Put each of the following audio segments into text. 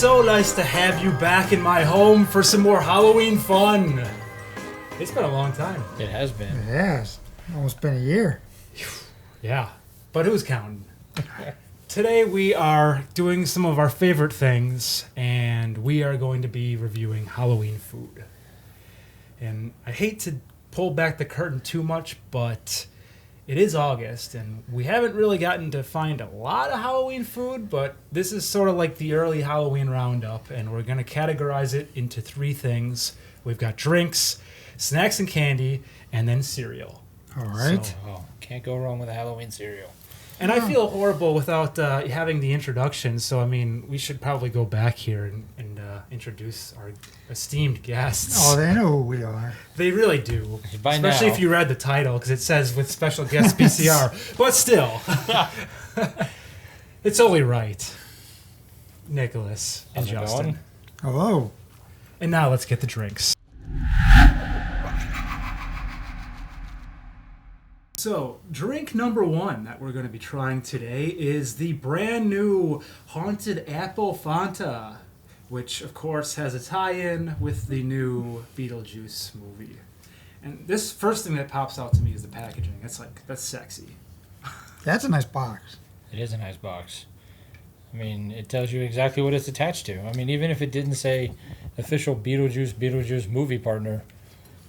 so nice to have you back in my home for some more Halloween fun. It's been a long time. It has been. It has. Almost been a year. Yeah, but who's counting? Today we are doing some of our favorite things, and we are going to be reviewing Halloween food. And I hate to pull back the curtain too much, but it is August, and we haven't really gotten to find a lot of Halloween food, but this is sort of like the early Halloween roundup, and we're going to categorize it into three things. We've got drinks, snacks and candy, and then cereal. All right. So, can't go wrong with a Halloween cereal. And I feel horrible without having the introduction, so I mean, we should probably go back here and introduce our esteemed guests. Oh, they know who we are. They really do. By Especially now. if you read the title, because it says with special guest PCR. But still, it's only right. Nicholas and How's it Justin. going? Hello. And now let's get the drinks. So, drink number one that we're going to be trying today is the brand new Haunted Apple Fanta, which, of course, has a tie-in with the new Beetlejuice movie. And this first thing that pops out to me is the packaging. That's sexy. That's a nice box. It is a nice box. I mean, it tells you exactly what it's attached to. I mean, even if it didn't say official Beetlejuice movie partner,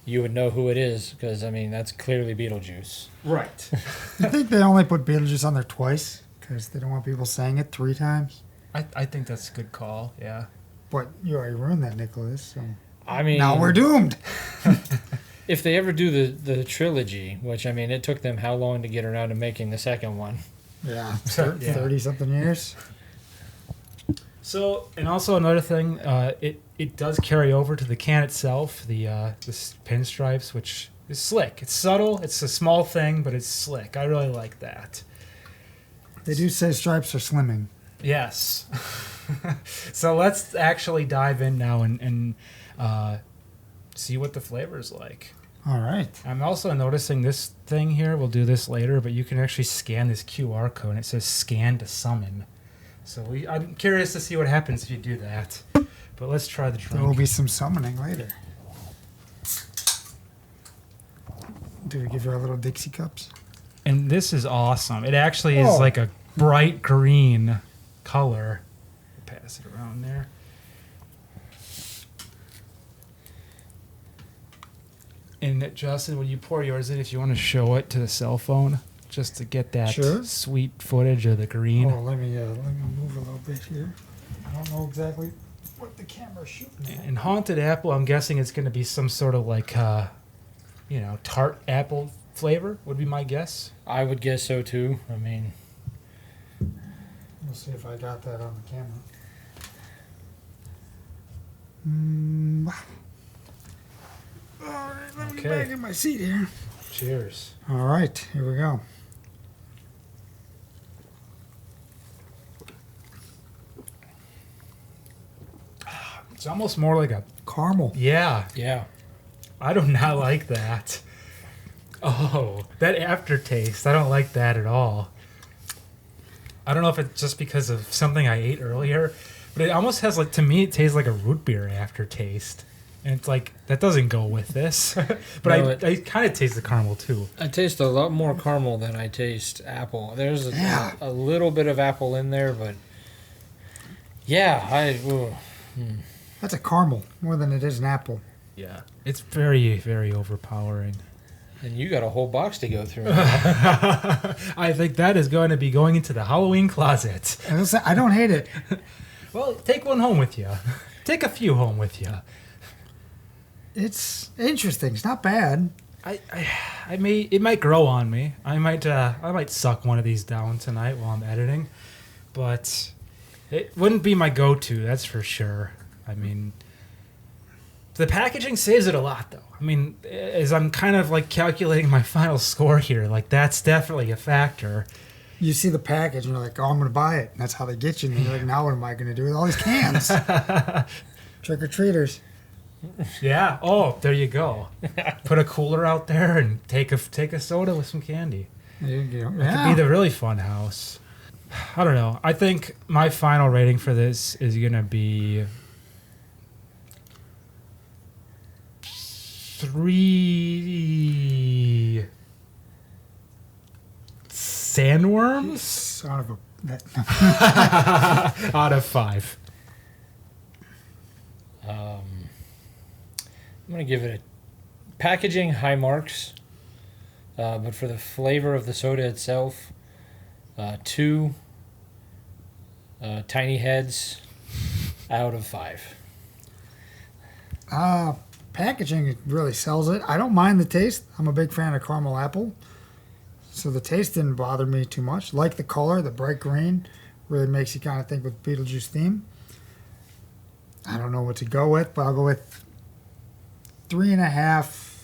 you would know who it is because, I mean, that's clearly Beetlejuice. Right. You think they only put Beetlejuice on there twice because they don't want people saying it 3 times? I think that's a good call, yeah. But you already ruined that, Nicholas. So I mean, now we're doomed. if they ever do the trilogy, which, I mean, it took them how long to get around to making the second one? Yeah, Yeah. 30-something years. So, and also another thing, it does carry over to the can itself, the pinstripes, which is slick. It's subtle. It's a small thing, but it's slick. I really like that. They do say stripes are slimming. Yes. So let's actually dive in now and see what the flavor's like. All right. I'm also noticing this thing here. We'll do this later, but you can actually scan this QR code, and it says "Scan to Summon." So I'm curious to see what happens if you do that. But let's try the drink. There will be some summoning later. Do we give her our little Dixie cups? And this is awesome. It actually is Oh. like a bright green color. Pass it around there. And Justin, when you pour yours in, if you want to show it to the cell phone, just to get that Sure. sweet footage of the green. Oh, let me move a little bit here. I don't know exactly what the camera's shooting at. And Haunted Apple, I'm guessing it's going to be some sort of like, tart apple flavor, would be my guess. I would guess so, too. I mean, We'll see if I got that on the camera. All right, let me Okay. get back in my seat here. Cheers. All right, here we go. It's almost more like a, Caramel. yeah, yeah. I do not like that. Oh, that aftertaste, I don't like that at all. I don't know if it's just because of something I ate earlier, but it almost has like, to me, it tastes like a root beer aftertaste. And it's like, that doesn't go with this. But No, I kind of taste the caramel too. I taste a lot more caramel than I taste apple. There's Yeah. a little bit of apple in there, but yeah, That's a caramel more than it is an apple. Yeah. It's very, very overpowering. and you got a whole box to go through. I think that is going to be going into the Halloween closet. And listen, I don't hate it. Well, take one home with you. Take a few home with you. It's interesting. It's not bad. It might grow on me. I might suck one of these down tonight while I'm editing, but it wouldn't be my go-to. That's for sure. I mean, the packaging saves it a lot, though. I mean, as I'm kind of like calculating my final score here, like that's definitely a factor. You see the package and you're like, oh, I'm going to buy it. And that's how they get you. And you're like, now what am I going to do with all these cans? Trick-or-treaters. Yeah. Oh, there you go. Put a cooler out there and take a soda with some candy. There you go. It could be the really fun house. I don't know. I think my final rating for this is gonna be 3 sandworms Son of a. That, out of 5. I'm gonna give it a packaging high marks, but for the flavor of the soda itself, 2 tiny heads out of 5. packaging it really sells it. I don't mind the taste. I'm a big fan of caramel apple, so the taste didn't bother me too much. Like the color, the bright green, really makes you kind of think with Beetlejuice theme. I don't know what to go with, but I'll go with 3.5.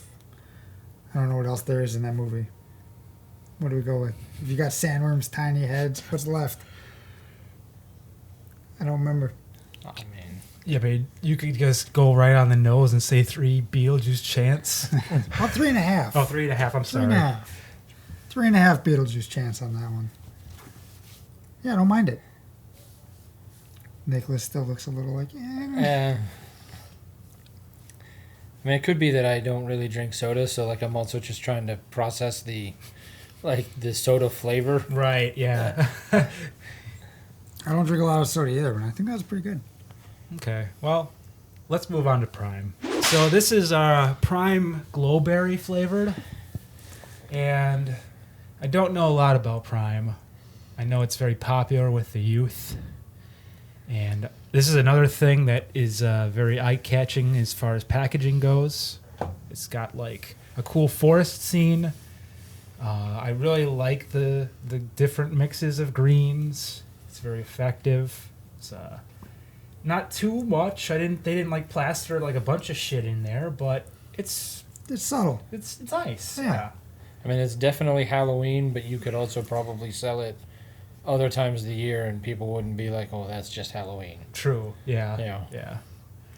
I don't know what else there is in that movie. What do we go with? If you got sandworms, tiny heads, what's left? I don't remember. Oh man. Yeah, but you could just go right on the nose and say 3 Beetlejuice chants. Well, 3.5. Oh, 3.5. I'm sorry. 3.5. 3.5 Beetlejuice chance on that one. Yeah, I don't mind it. Nicholas still looks a little like, I mean, it could be that I don't really drink soda, so like I'm also just trying to process the soda flavor. Right, yeah. I don't drink a lot of soda either, but I think that was pretty good. Okay, well, let's move on to Prime. So this is Prime Glowberry flavored, and I don't know a lot about Prime. I know it's very popular with the youth, and this is another thing that is very eye-catching as far as packaging goes. It's got like a cool forest scene. I really like the different mixes of greens. It's very effective. It's not too much. They didn't like plaster like a bunch of shit in there, but it's subtle. It's nice. Yeah. I mean, it's definitely Halloween, but you could also probably sell it other times of the year, and people wouldn't be like, "Oh, that's just Halloween." True. Yeah. Yeah. Yeah.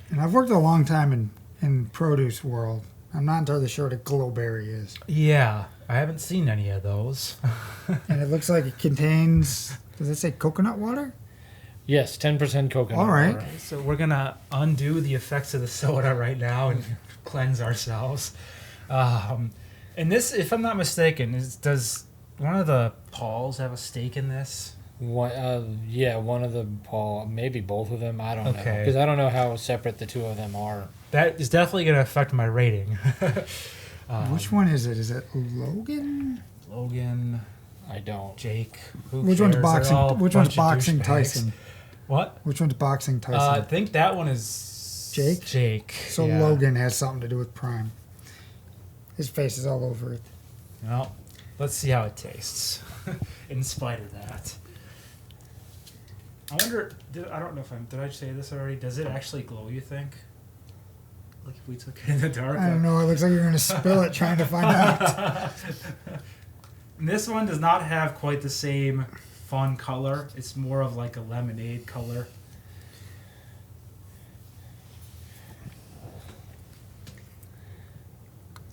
And I've worked a long time in produce world. I'm not entirely sure what a glowberry is. Yeah. I haven't seen any of those. And it looks like it contains, does it say coconut water? Yes, 10% coconut. All right. water. So we're gonna undo the effects of the soda right now and cleanse ourselves. And this, if I'm not mistaken, does one of the Pauls have a stake in this? One of the Paul, maybe both of them. I don't know, Okay. because I don't know how separate the two of them are. That is definitely gonna affect my rating. Which one is it? Is it Logan? Logan, I don't. Jake. Who Which one's cares? They're boxing? all a Which one's bunch of boxing douchebags. Tyson? What? Which one's boxing I Tyson? think that one is Jake? Jake. So yeah. Logan has something to do with Prime. His face is all over it. Well, let's see how it tastes. In spite of that, I wonder. I don't know if did I say this already? Does it actually glow? You think? Like if we took it in the dark. I don't know. It looks like you're going to spill it trying to find out. And this one does not have quite the same fun color. It's more of like a lemonade color.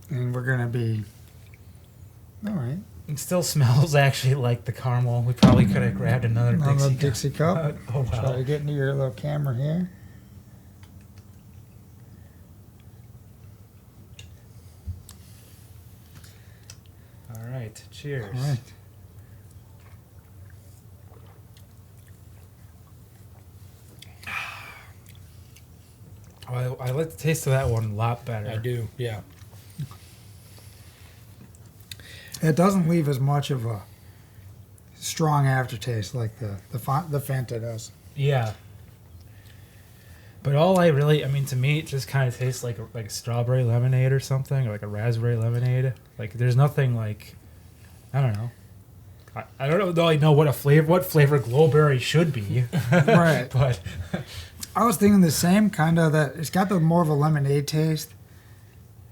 And we're going to be... All right. It still smells actually like the caramel. We probably could have grabbed another Dixie cup. Oh Try wow. to get into your little camera here. All right. Cheers. All right. Oh, I like the taste of that one a lot better. I do. Yeah. It doesn't leave as much of a strong aftertaste like the Fanta does. Yeah. But all I mean, to me, it just kind of tastes like a strawberry lemonade or something, or like a raspberry lemonade. Like, there's nothing like, I don't know. I don't really know what flavor Glowberry should be. Right. But I was thinking the same kind of that. It's got the more of a lemonade taste,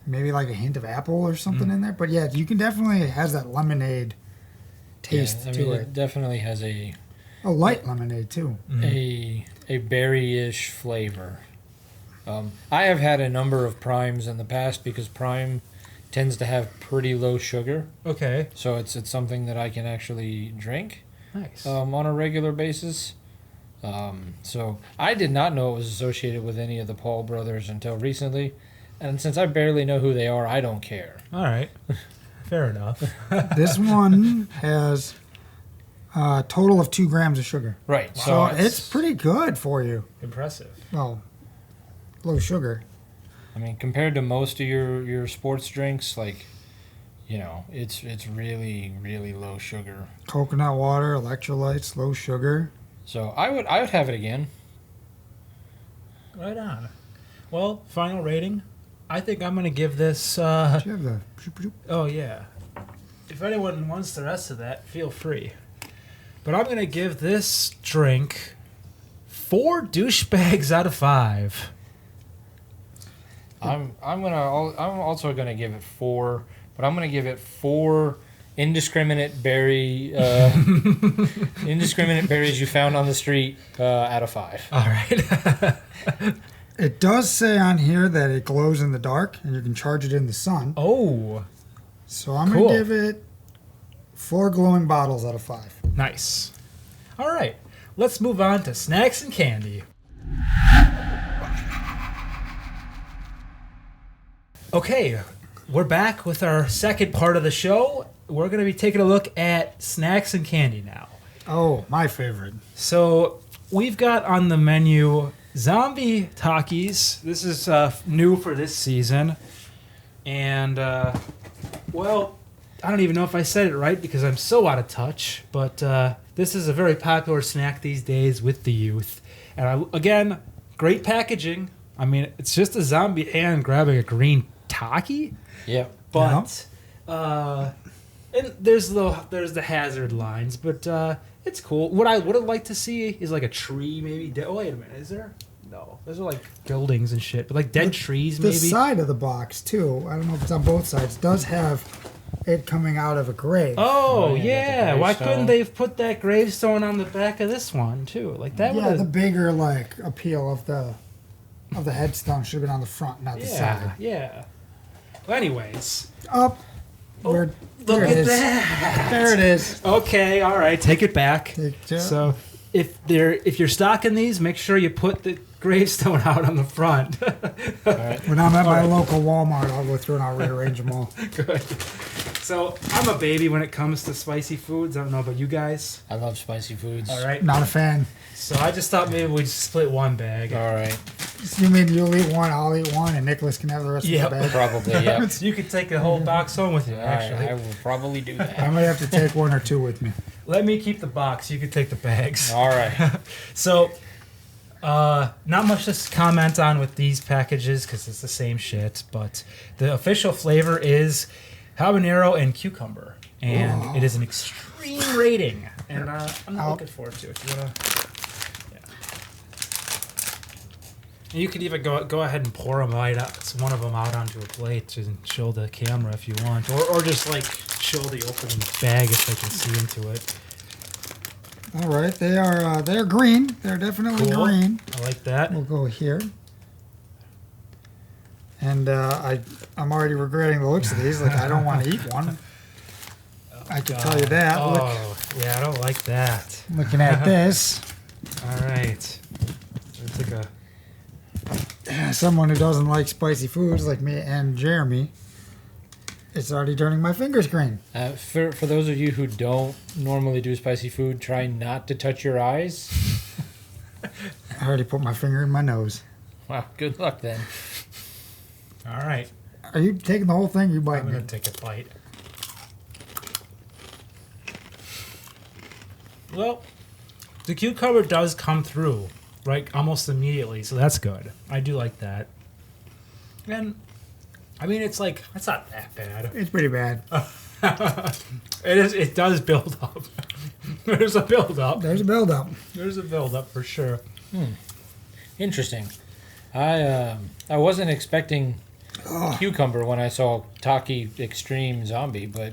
maybe like a hint of apple or something in there. But yeah, you can definitely it has that lemonade taste Yeah, I to mean, it. it definitely has a Light lemonade too. a berry-ish flavor. I have had a number of Primes in the past because Prime tends to have pretty low sugar, okay. so it's something that I can actually drink. Nice. on a regular basis. So I did not know it was associated with any of the Paul brothers until recently. And since I barely know who they are, I don't care. All right. Fair enough. This one has a total of 2 grams of sugar. Right. So So it's pretty good for you. Impressive. Well, low sugar. I mean, compared to most of your sports drinks, like, you know, it's really, really low sugar. Coconut water, electrolytes, low sugar. So I would have it again. Right on. Well, final rating. I think I'm going to give this... Do you have the... oh, yeah. If anyone wants the rest of that, feel free. But I'm going to give this drink 4 douchebags out of 5. I'm also gonna give it 4, but I'm gonna give it 4 indiscriminate berries you found on the street out of 5. All right. It does say on here that it glows in the dark and you can charge it in the sun. Oh, So I'm Cool. going to give it 4 glowing bottles out of 5. nice. All right. Let's move on to snacks and candy. Okay, we're back with our second part of the show. We're going to be taking a look at snacks and candy now. Oh, my favorite. So we've got on the menu zombie Takis. This is new for this season. And, well, I don't even know if I said it right because I'm so out of touch. But this is a very popular snack these days with the youth. And, again, great packaging. I mean, it's just a zombie hand grabbing a green Taki. Yep. But, and there's the hazard lines, but it's cool. What I would have liked to see is like a tree, maybe. Oh, wait a minute, is there? No, those are like buildings and shit, but like dead trees, The maybe. side of the box, too, I don't know if it's on both sides, does have it coming out of a grave. Oh Oh, yeah, yeah, the why gravestone. couldn't they have put that gravestone on the back of this one too? Like that would Yeah, the have. bigger, like, appeal of the headstone should have been on the front, not the Yeah, side. yeah. Well, anyways, Up. Oh, Where, look there it at is. that. There it is. Okay, all right, take it back. Take- So if you're stocking these, make sure you put the gravestone out on the front. All right. When I'm at my Alright. local Walmart, I'll go through and I'll rearrange them all. Good. So I'm a baby when it comes to spicy foods. I don't know about you guys. I love spicy foods. All right. Not a fan. So I just thought maybe we'd split one bag. All right. You mean you'll eat one, I'll eat one, and Nicholas can have the rest Yep. of the bag? Probably. Yep. You could take the whole box home with you. Actually, I will probably do I that. might have to take 1 or 2 with me. let me keep the box. You could take the bags. All right. So, not much to comment on with these packages because it's the same shit. But the official flavor is habanero and cucumber, and it is an extreme rating. And I'm not looking forward to it. If you wanna, yeah. And you could even go ahead and pour them right out, one of them out onto a plate and show the camera if you want, or just like show the open bag if they can see into it. All right, they're green. They're definitely Cool. green. I like that. We'll go here. And I'm already regretting the looks of these. Like, I don't want to eat one. I can tell you that. Oh, yeah, I don't like that. Looking at this, All right. It's like a someone who doesn't like spicy foods like me and Jeremy, it's already turning my fingers green. For those of you who don't normally do spicy food, try not to touch your eyes. I already put my finger in my nose. Wow. Good luck then. all right. Are you taking the whole thing? You I'm biting gonna it? take a bite. Well, the cucumber does come through, right, almost immediately, so that's good. I do like that. And I mean, it's like it's not that bad. It's pretty bad. It is. It does build up. There's a build up. There's a buildup. There's a build up for sure. Interesting. I wasn't expecting cucumber when I saw Taki Extreme Zombie, but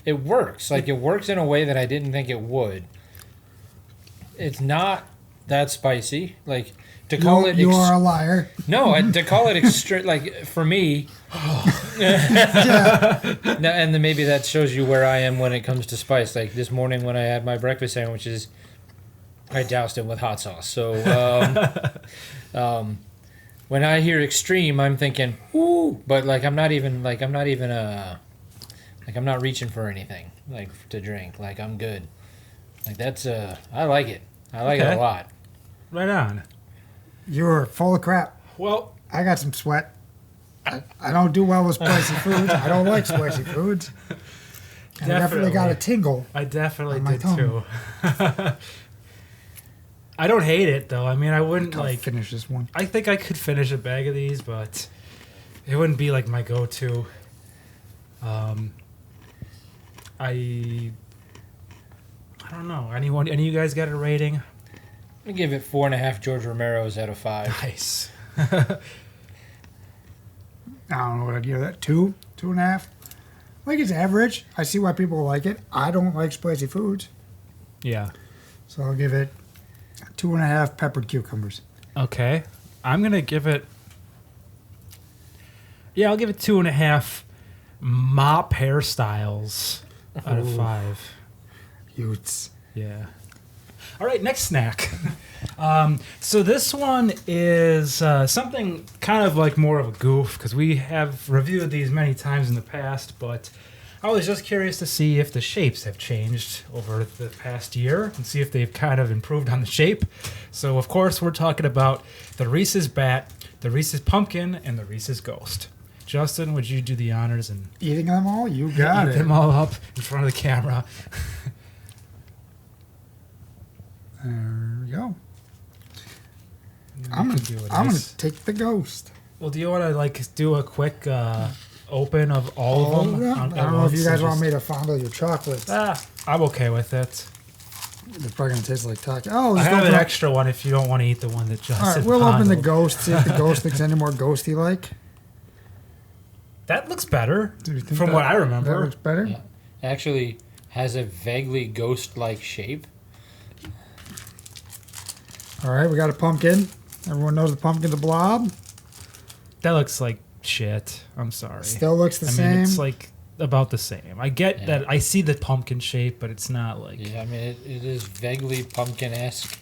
it works. Like, it works in a way that I didn't think it would. It's not that spicy. Like to call it. You are a liar. No, to call it extra. Like for me. Yeah. No, and then maybe that shows you where I am when it comes to spice. Like this morning when I had my breakfast sandwiches, I doused it with hot sauce. So when I hear extreme, I'm thinking, ooh, but like I'm not reaching for anything like to drink. Like I'm good. Like that's I like it. I like it a lot. Right on. You're full of crap. Well, I got some sweat. I don't do well with spicy foods. I don't like spicy foods. And I definitely got a tingle. I definitely on my did tongue. too. I don't hate it though. I mean, I wouldn't I'll like finish this one. I think I could finish a bag of these, but it wouldn't be like my go-to. I don't know. Any of you guys got a rating? I'm gonna give it 4.5 George Romero's out of 5. Nice. I don't know what I'd give that. 2.5. Like it's average. I see why people like it. I don't like spicy foods, Yeah. so I'll give it 2.5 peppered cucumbers. Okay. I'm gonna give it. Yeah, I'll give it 2.5 mop hairstyles out of Ooh. 5. Utes. Yeah. All right, next snack. So this one is something kind of like more of a goof because we have reviewed these many times in the past, but I was just curious to see if the shapes have changed over the past year and see if they've kind of improved on the shape. So, of course, we're talking about the Reese's Bat, the Reese's Pumpkin, and the Reese's Ghost. Justin, would you do the honors and Eating them all? You got eat it. them all up in front of the camera? There we go. You I'm can gonna, do a I'm gonna nice- take the ghost. Well, do you want to like do a quick open of all of them? I don't know if you guys want me to fondle your chocolates. I'm okay with it. They're probably gonna taste like taco. Oh, I just have open an up- extra one if you don't want to eat the one that Justin. All right, we'll open the fondled. ghost. See if the ghost looks any more ghosty like. That looks better Do you think from that- what I That remember. looks better. Yeah. Actually has a vaguely ghost-like shape. All right, we got a pumpkin. Everyone knows the pumpkin's a blob. That looks like shit. I'm sorry. Still looks the I same. mean, it's like about the same. I get Yeah. that. I see the pumpkin shape, but it's not like. Yeah, I mean it is vaguely pumpkin-esque.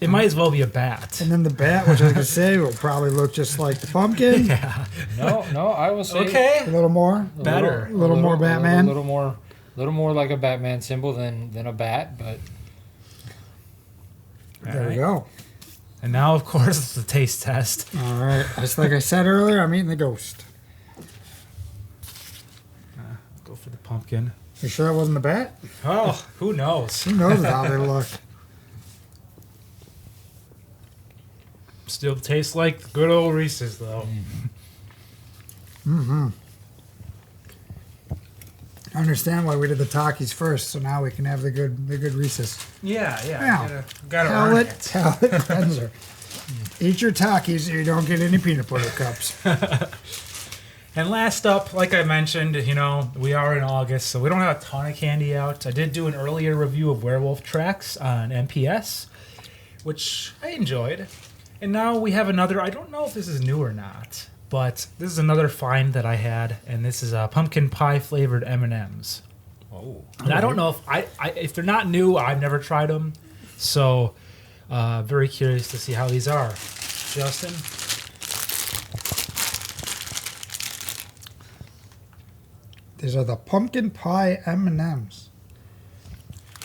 It might as well be a bat. And then the bat, which I could say will probably look just like the pumpkin. Yeah. No, I will say A Okay. little more. Better. A little more Batman. A little more like a Batman symbol than a bat, but There we go. And now, of course, it's the taste test. All right. Just like I said earlier, I'm eating the ghost. Go for the pumpkin. You sure it wasn't the bat? Oh, who knows? Who knows how they look? Still tastes like the good old Reese's, though. Mm-hmm. I understand why we did the Takis first, so now we can have the good Reese's. Yeah. Yeah. Gotta earn it. Palate cleanser. Eat your Takis so you don't get any peanut butter cups. And last up, like I mentioned, we are in August, so we don't have a ton of candy out. I did do an earlier review of Werewolf Tracks on MPS, which I enjoyed. And now we have another, I don't know if this is new or not, but this is another find that I had, and this is pumpkin pie flavored M&Ms. oh, And I don't know if they're not new, I've never tried them. So, very curious to see how these are. Justin? These are the pumpkin pie M&Ms.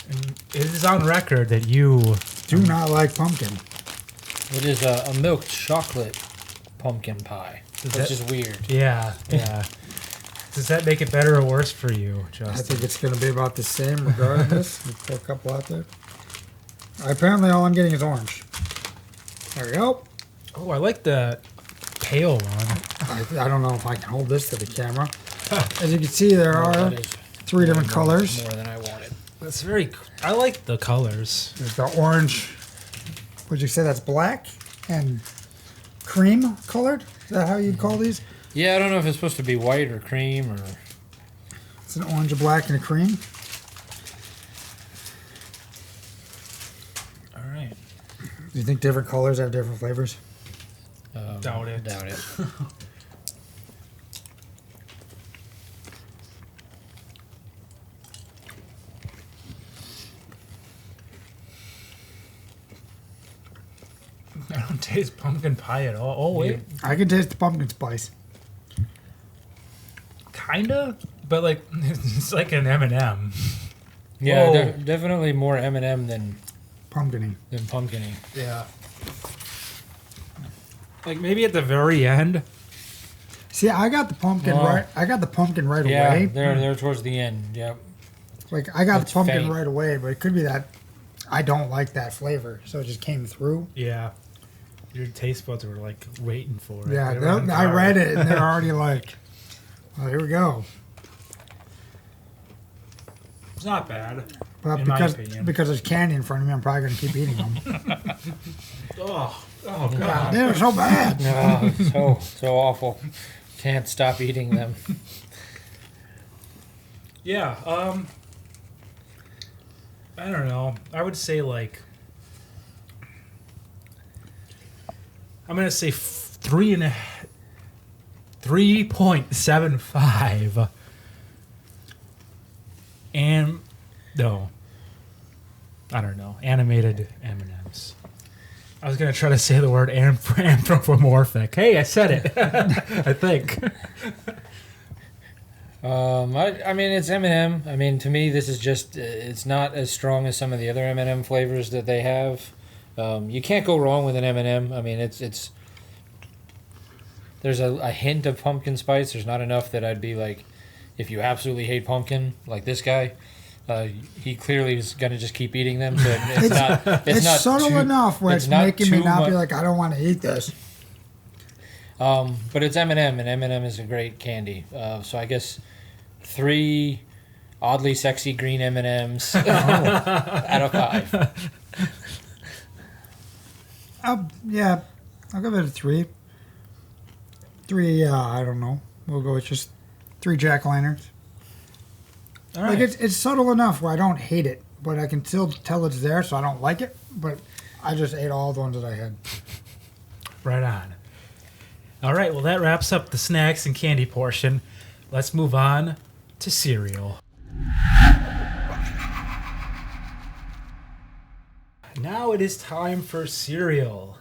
And it is on record that you Do not like pumpkin. it is a milk chocolate pumpkin pie, which that- is weird. Yeah. Does that make it better or worse for you, I Justin? think it's going to be about the same regardless. We put a couple out there. Apparently all I'm getting is orange. There we go. Oh, I like the pale one. I don't know if I can hold this to the camera. As you can see, there are That is three different more- colors. More than I wanted. That's very. I like the colors. There's the orange. Would you say that's black and cream colored? Is that how you'd call these? Yeah, I don't know if it's supposed to be white or cream or. It's an orange, a black, and a cream. All right. Do you think different colors have different flavors? Doubt it. Doubt it. I don't taste pumpkin pie at all. Oh wait, I can taste the pumpkin spice. kinda, but like it's like an M&M. Yeah, Whoa. definitely more M&M than Pumpkin-y. pumpkin-y. Yeah. Like maybe at the very end. See, I got the pumpkin Oh. right. I got the pumpkin right Yeah, away. they're towards the end. Yep. Like I got It's the pumpkin faint. right away, but it could be that I don't like that flavor, so it just came through. Yeah. Your taste buds were like waiting for it. Yeah, They were on I guard. read it, and they're already like, "Oh, here we go." It's not bad. But In my because opinion. there's candy in front of me, I'm probably gonna keep eating them. Oh god. God, they're so bad. Oh, so awful. Can't stop eating them. Yeah. I don't know. I would say like. I'm gonna say 3.75. And no, I don't know. Animated M&Ms. I was gonna try to say the word anthropomorphic. Hey, I said it. I think. I mean, it's M&M. I mean, to me, this is just, it's not as strong as some of the other M&M flavors that they have. You can't go wrong with an M&M. I mean, it's there's a hint of pumpkin spice. There's not enough that I'd be like, if you absolutely hate pumpkin, like this guy, he clearly is going to just keep eating them. So it's It's not subtle too- enough where it's not making me too not be mu- like, I don't want to eat this. But it's M&M, and M&M is a great candy. So I guess 3 oddly sexy green M&Ms out of 5. Yeah, I'll give it a 3. 3, I don't know. We'll go with just 3 jack-o'-lanterns. All Like right. it's subtle enough where I don't hate it, but I can still tell it's there, so I don't like it. But I just ate all the ones that I had. Right on. All right, well, that wraps up the snacks and candy portion. Let's move on to cereal. Now it is time for cereal.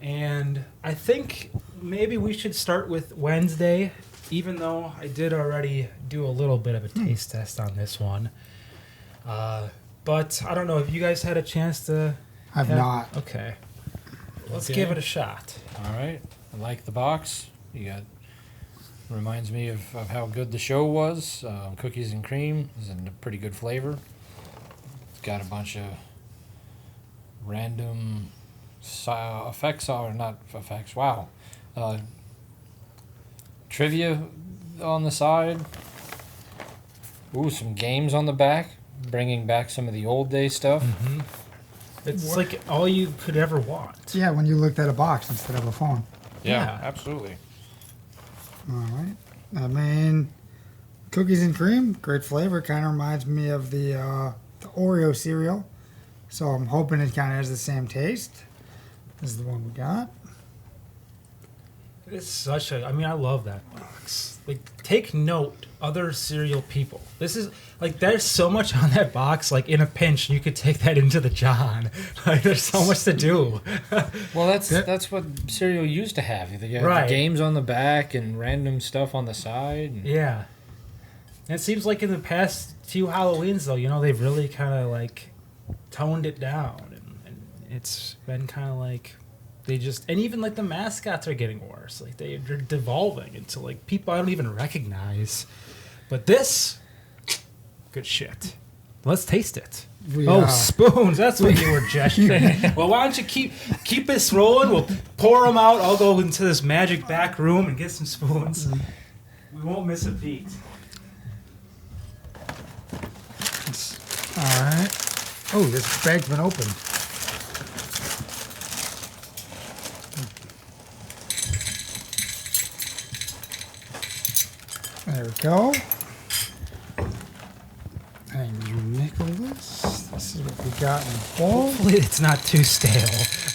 And I think maybe we should start with Wednesday, even though I did already do a little bit of a taste test on this one. But I don't know if you guys had a chance to. I've not. Okay. Let's Okay. give it a shot. All right. I like the box. You got reminds me of how good the show was. Cookies and cream is in a pretty good flavor. It's got a bunch of random effects, or not effects. Wow. Trivia on the side. Ooh, some games on the back, bringing back some of the old day stuff. It's like all you could ever want. Yeah, when you looked at a box instead of a phone. Yeah. Absolutely. All right. I mean, cookies and cream, great flavor. Kind of reminds me of the Oreo cereal. So I'm hoping it kind of has the same taste. This is the one we got. It's such a. I mean, I love that box. Like, take note, other cereal people. This is like, there's so much on that box. Like, in a pinch, you could take that into the John. Like, there's so much to do. Well, that's what cereal used to have. You had Right. the games on the back and random stuff on the side. And Yeah. And it seems like in the past few Halloweens, though, you know, they've really kind of like toned it down, and it's been kind of like they just, and even like the mascots are getting worse. Like they're devolving into like people I don't even recognize. But this, good shit. Let's taste it. We, Spoons! That's what you were gesturing. Well, why don't you keep this rolling? We'll pour them out. I'll go into this magic back room and get some spoons. We won't miss a beat. All right. Oh, this bag's been opened. There we go. And you nickel this. This is what we got in the bowl. Hopefully it's not too stale.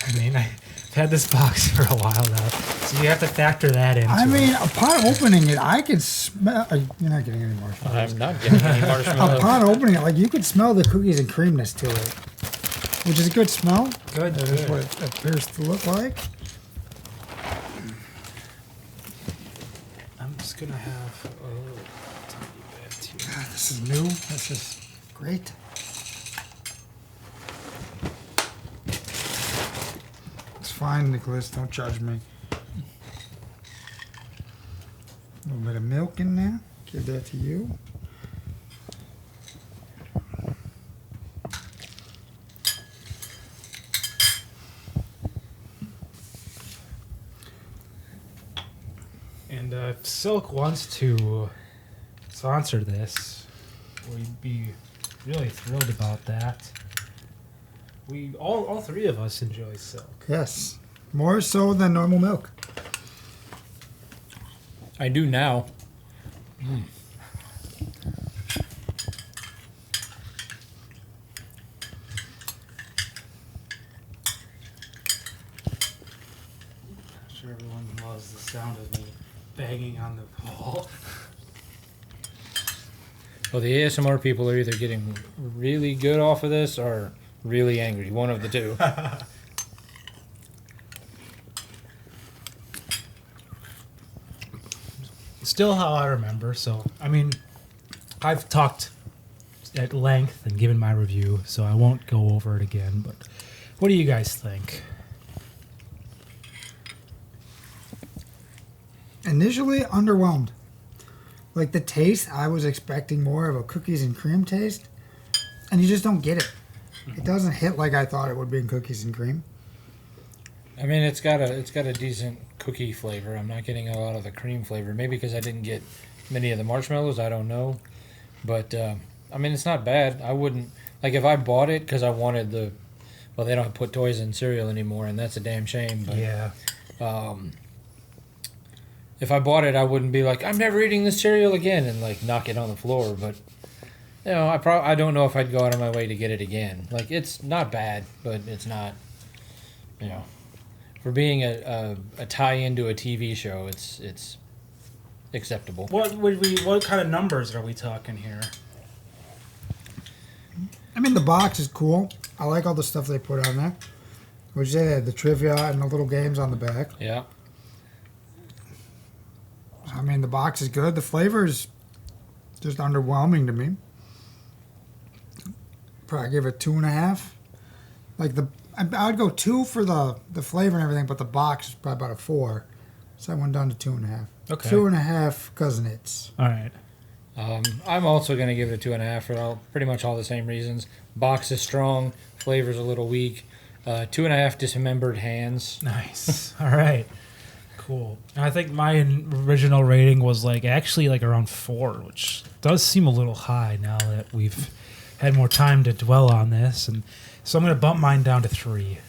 I mean, I've had this box for a while now, so you have to factor that in. I mean, upon opening it, I could smell. You're not getting any marshmallows. I'm not getting any marshmallows. Upon opening it, like you could smell the cookies and creamness to it, which is a good smell. Good. That is what it appears to look like. I'm just gonna have a tiny bit here. God, this is new. This is great. It's fine, Nicholas. Don't judge me. A little bit of milk in there. Give that to you. And if Silk wants to sponsor this, we'd be really thrilled about that. We all three of us enjoy Silk. Yes. More so than normal milk. I do now. I'm sure everyone loves the sound of me banging on the wall. Well, the ASMR people are either getting really good off of this or really angry. One of the two. Still how I remember, so I mean, I've talked at length and given my review, so I won't go over it again, but what do you guys think? Initially underwhelmed. Like the taste, I was expecting more of a cookies and cream taste, and you just don't get it. It doesn't hit like I thought it would be in cookies and cream. I mean, it's got a decent cookie flavor. I'm not getting a lot of the cream flavor. Maybe because I didn't get many of the marshmallows. I don't know, but I mean, it's not bad. I wouldn't like if I bought it because I wanted the. Well, they don't put toys in cereal anymore, and that's a damn shame. But Yeah. if I bought it, I wouldn't be like, I'm never eating this cereal again, and like knock it on the floor. But you know, I don't know if I'd go out of my way to get it again. Like it's not bad, but it's not. You know, for being a tie-in to a TV show, it's acceptable. What kind of numbers are we talking here? I mean, the box is cool. I like all the stuff they put on there. Which they had the trivia and the little games on the back. Yeah. I mean, the box is good. The flavor is just underwhelming to me. Probably give it 2.5. Like I'd go 2 for the flavor and everything, but the box is probably about a 4. So I went down to 2.5. Okay. 2.5 because it's. All right. I'm also going to give it a 2.5 for pretty much all the same reasons. Box is strong, flavor's a little weak. 2.5 dismembered hands. Nice. All right. Cool. And I think my original rating was actually around 4, which does seem a little high now that we've had more time to dwell on this, and so I'm going to bump mine down to 3.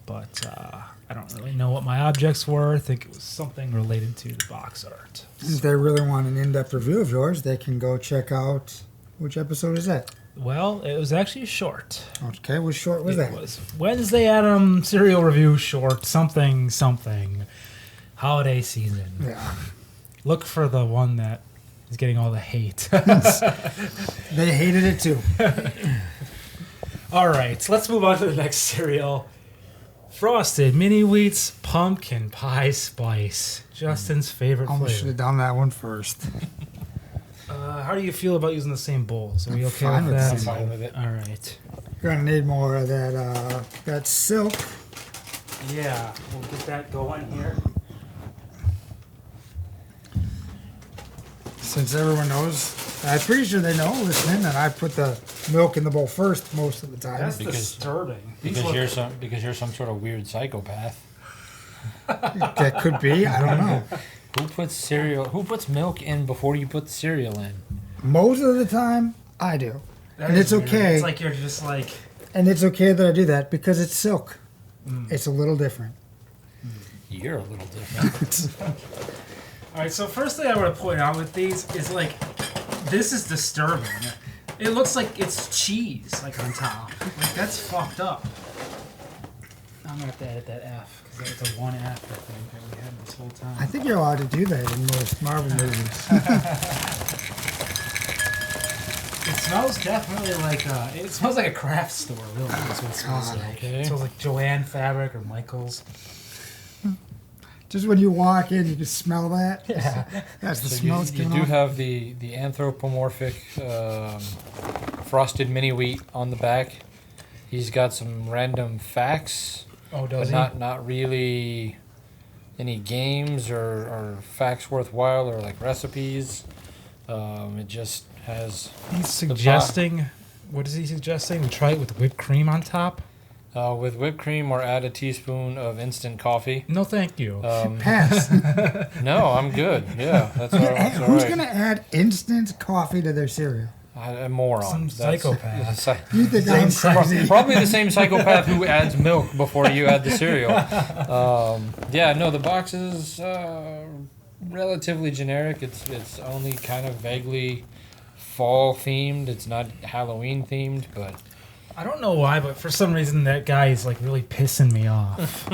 But I don't really know what my objects were. I think it was something related to the box art. If they really want an in-depth review of yours, they can go check out. Which episode is that? Well, it was actually short. Okay, what short was It that? was Wednesday Adam cereal review short something holiday season. Yeah. Look for the one that is getting all the hate. They hated it too. All right, so let's move on to the next cereal. Frosted Mini Wheats Pumpkin Pie Spice. Justin's favorite Almost should flavor. have done that one first. How do you feel about using the same bowls? Are we okay fine with with that? the I'm fine with it. All right. Gonna need more of that silk. Yeah, we'll get that going here. Since everyone knows, I'm pretty sure they know listening that I put the milk in the bowl first most of the time. That's Because- disturbing. These Because look- you're some sort of weird psychopath. That could be. I don't know. Who puts milk in before you put the cereal in? Most of the time, I do. that and is it's weird. okay. It's like you're just And it's okay that I do that because it's silk. It's a little different. You're a little different. All right, so first thing I want to point out with these is this is disturbing. It looks like it's cheese, like on top. Like that's fucked up. I'm gonna have to edit that F because it's a one F I think that we had this whole time. I think you're allowed to do that in most Marvel movies. It smells definitely like it smells like a craft store. Really, that's what it smells God, like. okay. It smells like Joanne fabric or Michaels. Just when you walk in, you can smell that. Yeah. That's the So smell you, it's you giving do off. have the anthropomorphic frosted mini wheat on the back. He's got some random facts, Oh, does but he? not really any games or facts worthwhile or like recipes. It just has He's suggesting. What is he suggesting? We try it with whipped cream on top. with whipped cream or add a teaspoon of instant coffee. No, thank you. Pass. No, I'm good. Yeah, that's all, that's all Who's right. gonna add instant coffee to their cereal? A moron. Some psychopath. You think I'm crazy? Probably the same psychopath who adds milk before you add the cereal. Yeah, no, the box is relatively generic. It's only kind of vaguely fall themed. It's not Halloween themed, but I don't know why, but for some reason that guy is like really pissing me off.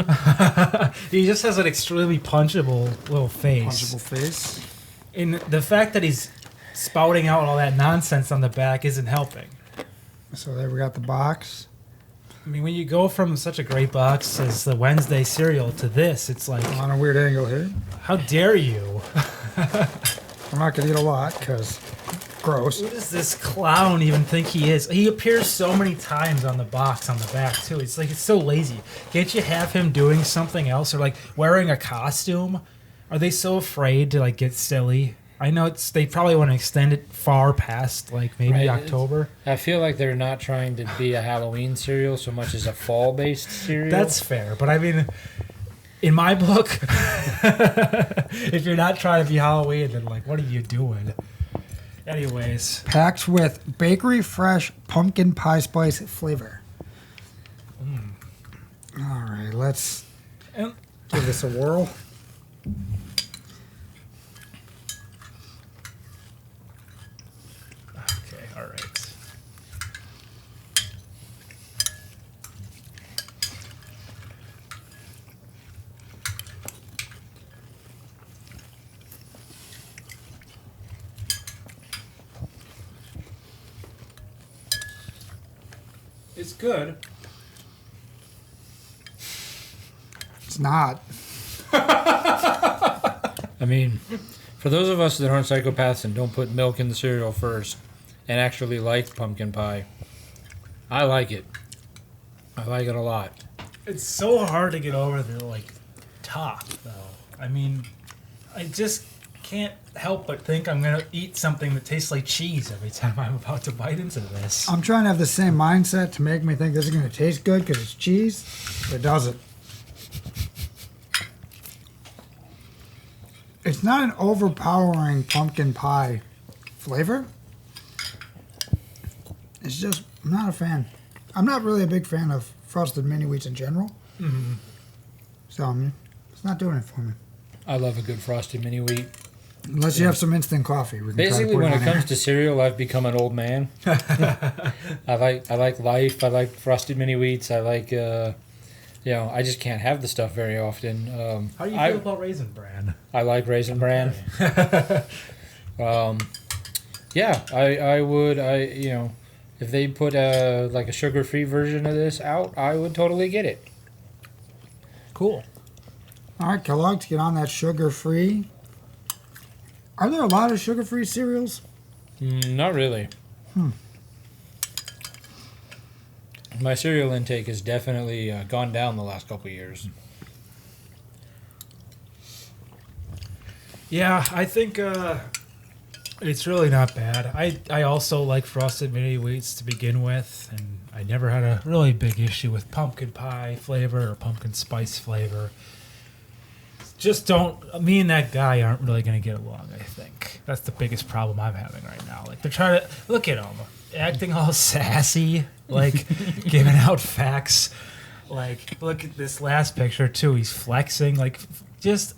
He just has an extremely punchable little face. Punchable face. And the fact that he's spouting out all that nonsense on the back isn't helping. So there we got the box. I mean, when you go from such a great box as the Wednesday cereal to this, it's like, On a weird angle here. how dare you? I'm not gonna eat a lot because gross. Who does this clown even think he is? He appears so many times on the box on the back too. It's like it's so lazy. Can't you have him doing something else or like wearing a costume? Are they so afraid to like get silly? I know they probably want to extend it far past like maybe Right, October. I feel like they're not trying to be a Halloween cereal so much as a fall-based cereal. That's fair, but I mean, in my book, if you're not trying to be Halloween, then like, what are you doing? Anyways, Packed with bakery fresh pumpkin pie spice flavor. All right, let's and give this a whirl. okay, all right. It's good. It's not. I mean, for those of us that aren't psychopaths and don't put milk in the cereal first and actually like pumpkin pie, I like it. I like it a lot. It's so hard to get over the like top though. I mean, I just can't help but think I'm gonna eat something that tastes like cheese every time I'm about to bite into this. I'm trying to have the same mindset to make me think this is going to taste good because it's cheese, but it doesn't. It's not an overpowering pumpkin pie flavor. It's just, I'm not a fan. I'm not really a big fan of frosted mini wheats in general. Mm-hmm. So, I mean, it's not doing it for me. I love a good frosted mini wheat. Unless you have some instant coffee. We can try to Basically, put when on it comes there. to cereal, I've become an old man. I like Life. I like frosted mini wheats. I like I just can't have the stuff very often. How do you feel about Raisin Bran? I like Raisin Bran. Yeah, I would. If they put like a sugar-free version of this out, I would totally get it. Cool. All right, Kellogg's, get on that sugar-free. Are there a lot of sugar-free cereals? Not really. My cereal intake has definitely gone down the last couple of years. Yeah, I think it's really not bad. I also like frosted mini wheats to begin with, and I never had a really big issue with pumpkin pie flavor or pumpkin spice flavor. Just don't. Me and that guy aren't really going to get along, I think. That's the biggest problem I'm having right now. Like, they're trying to. Look at him. Acting all sassy. Like, giving out facts. Like, look at this last picture, too. He's flexing. Like,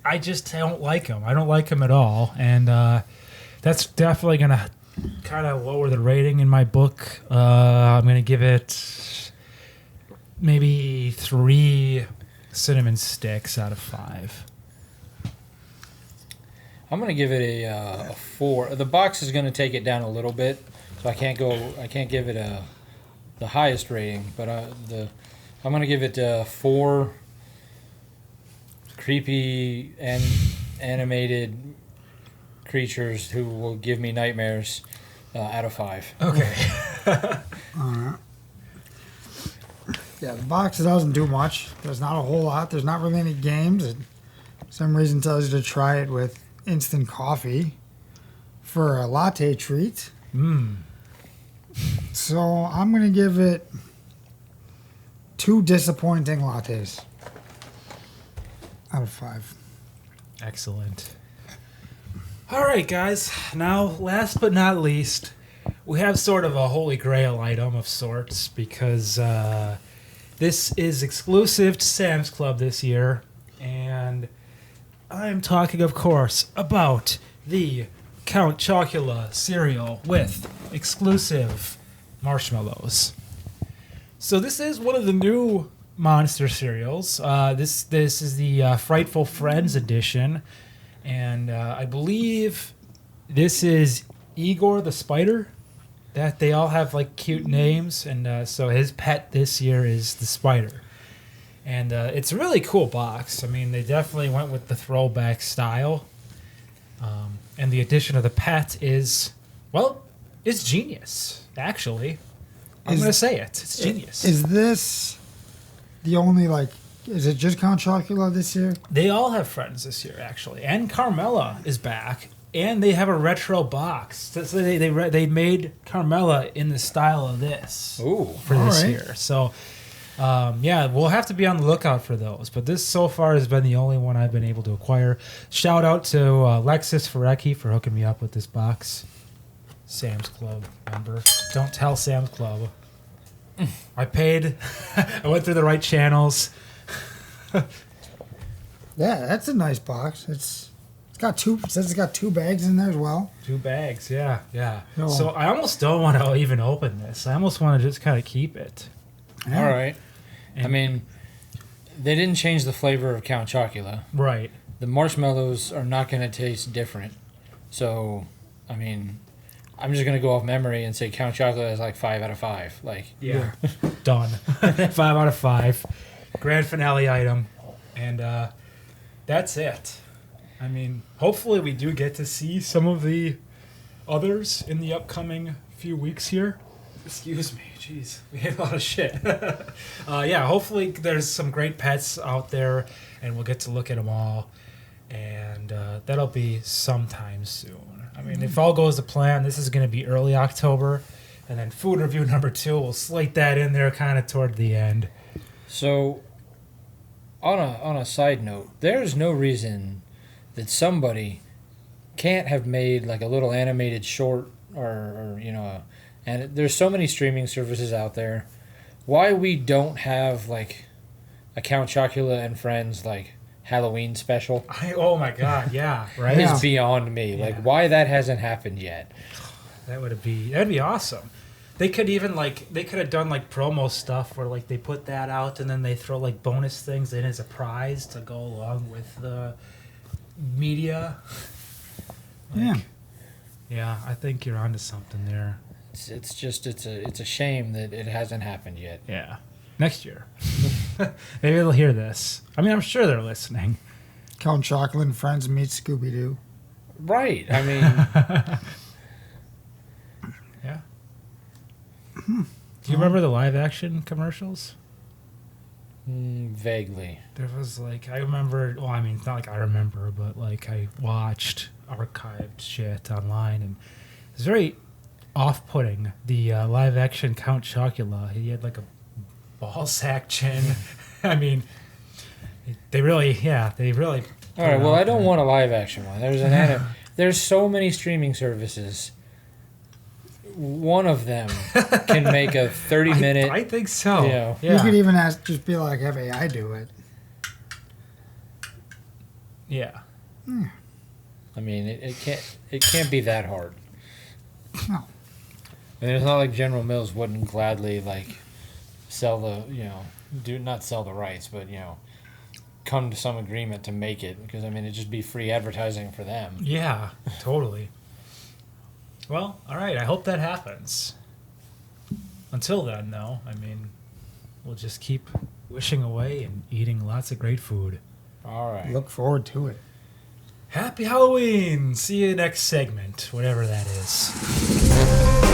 I just don't like him. I don't like him at all. And that's definitely going to kind of lower the rating in my book. I'm going to give it maybe 3 cinnamon sticks out of 5. I'm gonna give it a 4. The box is gonna take it down a little bit, so I can't give it the highest rating, but I'm gonna give it 4 creepy and animated creatures who will give me nightmares out of 5. Okay. Alright. Yeah, the box doesn't do much. There's not a whole lot. There's not really any games. It, for some reason, tells you to try it with instant coffee for a latte treat. So I'm going to give it 2 disappointing lattes out of 5. Excellent. All right, guys. Now, last but not least, we have sort of a holy grail item of sorts because this is exclusive to Sam's Club this year. And I'm talking, of course, about the Count Chocula cereal with exclusive marshmallows. So this is one of the new Monster cereals. This is the Frightful Friends edition, and I believe this is Igor the Spider. That they all have like cute names, and so his pet this year is the Spider. And it's a really cool box. I mean, they definitely went with the throwback style. And the addition of the pet is, well, it's genius, actually. I'm going to say it. It's genius. Is this the only, like, is it just Count Chocula this year? They all have friends this year, actually. And Carmela is back. And they have a retro box. So they made Carmela in the style of this for this year. So... yeah, we'll have to be on the lookout for those. But this so far has been the only one I've been able to acquire. Shout out to Alexis Ferecki for hooking me up with this box. Sam's Club member. Don't tell Sam's Club. I paid. I went through the right channels. Yeah, that's a nice box. It's got 2. It says it's got 2 bags in there as well. 2 bags, yeah. No. So I almost don't want to even open this. I almost want to just kind of keep it. Yeah. All right. I mean, they didn't change the flavor of Count Chocula. Right. The marshmallows are not going to taste different. So, I mean, I'm just going to go off memory and say Count Chocula is like 5 out of 5. Like, yeah. Done. 5 out of 5. Grand finale item. And that's it. I mean, hopefully we do get to see some of the others in the upcoming few weeks here. Excuse me. Jeez, we had a lot of shit. Yeah, hopefully there's some great pets out there, and we'll get to look at them all. And that'll be sometime soon. I mean, if all goes to plan, this is going to be early October. And then food review number 2, we'll slate that in there kind of toward the end. so on a side note, there's no reason that somebody can't have made like a little animated short or you know, and there's so many streaming services out there. Why we don't have like a Count Chocula and Friends like Halloween special Oh my God, yeah, right? Yeah. is beyond me. Yeah. Like why that hasn't happened yet. That'd be awesome. They could even they could have done like promo stuff where like they put that out and then they throw like bonus things in as a prize to go along with the media. Yeah. Yeah, I think you're onto something there. It's a shame that it hasn't happened yet. Yeah. Next year. Maybe they'll hear this. I mean, I'm sure they're listening. Count Chocula and Friends meet Scooby-Doo. Right. I mean, Yeah. Do you remember the live action commercials? vaguely. There was like, I remember, well, I mean, it's not like I remember, but like I watched archived shit online and it was very off-putting. The live action Count Chocula, he had like a ball sack chin. I mean, they really. All right. Well, I don't want a live action one. There's so many streaming services. One of them can make a 30-minute. I think so. You know, You could even just be like, have AI do it. Yeah. I mean, it can't be that hard. No. And it's not like General Mills wouldn't gladly sell not sell the rights, but come to some agreement to make it, because it'd just be free advertising for them. Yeah, totally. Well, all right. I hope that happens. Until then, though, we'll just keep wishing away and eating lots of great food. All right. Look forward to it. Happy Halloween! See you next segment, whatever that is.